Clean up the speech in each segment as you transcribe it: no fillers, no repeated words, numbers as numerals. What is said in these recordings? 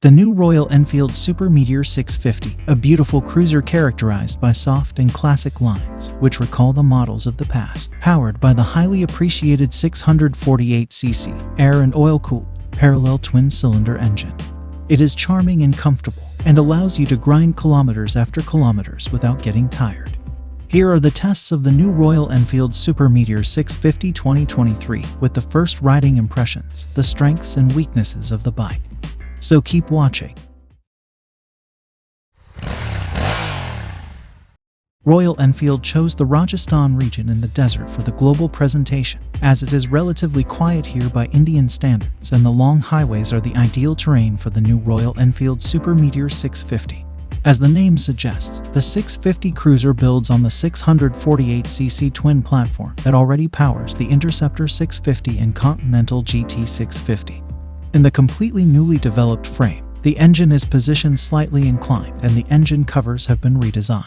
The new Royal Enfield Super Meteor 650, a beautiful cruiser characterized by soft and classic lines, which recall the models of the past, powered by the highly appreciated 648cc air and oil-cooled parallel twin-cylinder engine. It is charming and comfortable, and allows you to grind kilometers after kilometers without getting tired. Here are the tests of the new Royal Enfield Super Meteor 650 2023 with the first riding impressions, the strengths and weaknesses of the bike. So keep watching. Royal Enfield chose the Rajasthan region in the desert for the global presentation, as it is relatively quiet here by Indian standards and the long highways are the ideal terrain for the new Royal Enfield Super Meteor 650. As the name suggests, the 650 cruiser builds on the 648cc twin platform that already powers the Interceptor 650 and Continental GT 650. In the completely newly developed frame, the engine is positioned slightly inclined and the engine covers have been redesigned.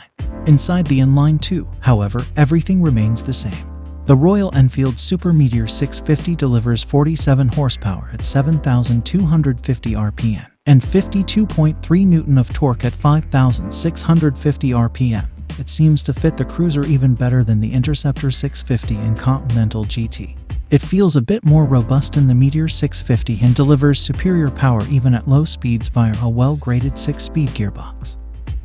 Inside the inline 2, however, everything remains the same. The Royal Enfield Super Meteor 650 delivers 47 horsepower at 7,250 RPM and 52.3 Newton of torque at 5,650 RPM. It seems to fit the cruiser even better than the Interceptor 650 and Continental GT. It feels a bit more robust than the Meteor 650 and delivers superior power even at low speeds via a well-graded 6-speed gearbox.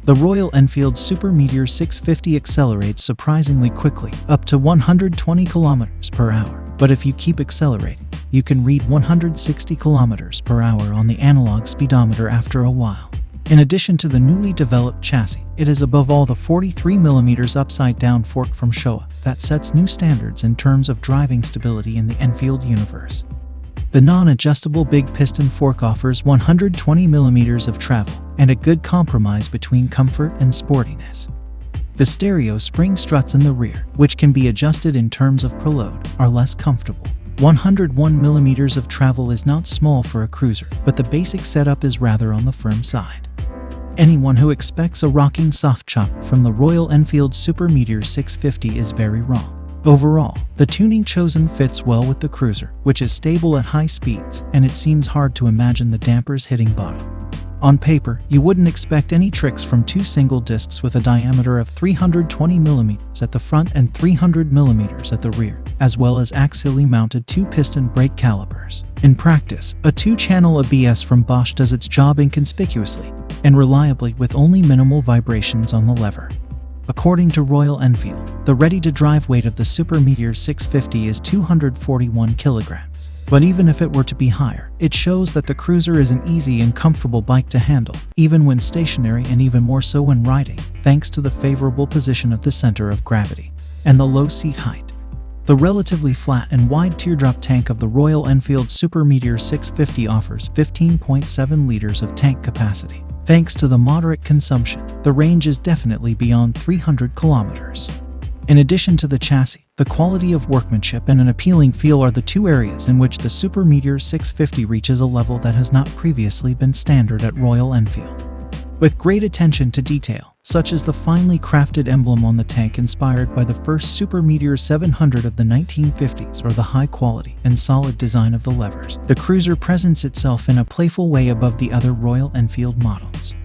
The Royal Enfield Super Meteor 650 accelerates surprisingly quickly, up to 120 km per hour. But if you keep accelerating, you can read 160 km per hour on the analog speedometer after a while. In addition to the newly developed chassis, it is above all the 43mm upside-down fork from Showa that sets new standards in terms of driving stability in the Enfield universe. The non-adjustable big piston fork offers 120mm of travel and a good compromise between comfort and sportiness. The stereo spring struts in the rear, which can be adjusted in terms of preload, are less comfortable. 101mm of travel is not small for a cruiser, but the basic setup is rather on the firm side. Anyone who expects a rocking soft chop from the Royal Enfield Super Meteor 650 is very wrong. Overall, the tuning chosen fits well with the cruiser, which is stable at high speeds, and it seems hard to imagine the dampers hitting bottom. On paper, you wouldn't expect any tricks from two single discs with a diameter of 320mm at the front and 300mm at the rear, as well as axially mounted two-piston brake calipers. In practice, a two-channel ABS from Bosch does its job inconspicuously and reliably with only minimal vibrations on the lever. According to Royal Enfield, the ready-to-drive weight of the Super Meteor 650 is 241 kilograms. But even if it were to be higher, it shows that the cruiser is an easy and comfortable bike to handle, even when stationary and even more so when riding, thanks to the favorable position of the center of gravity and the low seat height. The relatively flat and wide teardrop tank of the Royal Enfield Super Meteor 650 offers 15.7 liters of tank capacity. Thanks to the moderate consumption, the range is definitely beyond 300 kilometers. In addition to the chassis, the quality of workmanship and an appealing feel are the two areas in which the Super Meteor 650 reaches a level that has not previously been standard at Royal Enfield. With great attention to detail, such as the finely crafted emblem on the tank inspired by the first Super Meteor 700 of the 1950s or the high quality and solid design of the levers, the cruiser presents itself in a playful way above the other Royal Enfield models.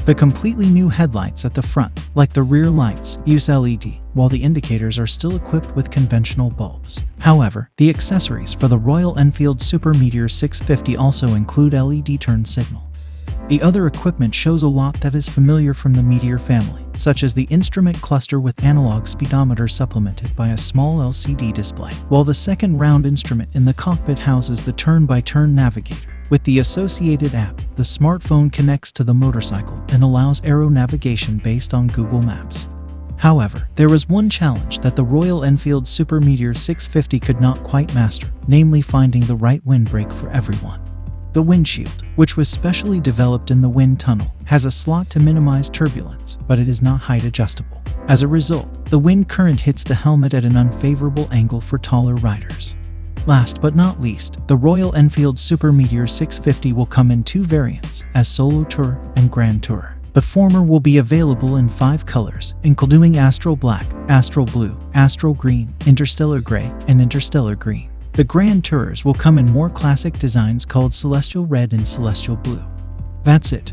The completely new headlights at the front, like the rear lights, use LED, while the indicators are still equipped with conventional bulbs. However, the accessories for the Royal Enfield Super Meteor 650 also include LED turn signal. The other equipment shows a lot that is familiar from the Meteor family, such as the instrument cluster with analog speedometer supplemented by a small LCD display, while the second round instrument in the cockpit houses the turn-by-turn navigator. With the associated app, the smartphone connects to the motorcycle and allows aero navigation based on Google Maps. However, there was one challenge that the Royal Enfield Super Meteor 650 could not quite master, namely finding the right windbreak for everyone. The windshield, which was specially developed in the wind tunnel, has a slot to minimize turbulence, but it is not height adjustable. As a result, the wind current hits the helmet at an unfavorable angle for taller riders. Last but not least, the Royal Enfield Super Meteor 650 will come in two variants, as Solo Tour and Grand Tour. The former will be available in 5 colors, including Astral Black, Astral Blue, Astral Green, Interstellar Gray, and Interstellar Green. The Grand Tours will come in more classic designs called Celestial Red and Celestial Blue. That's it.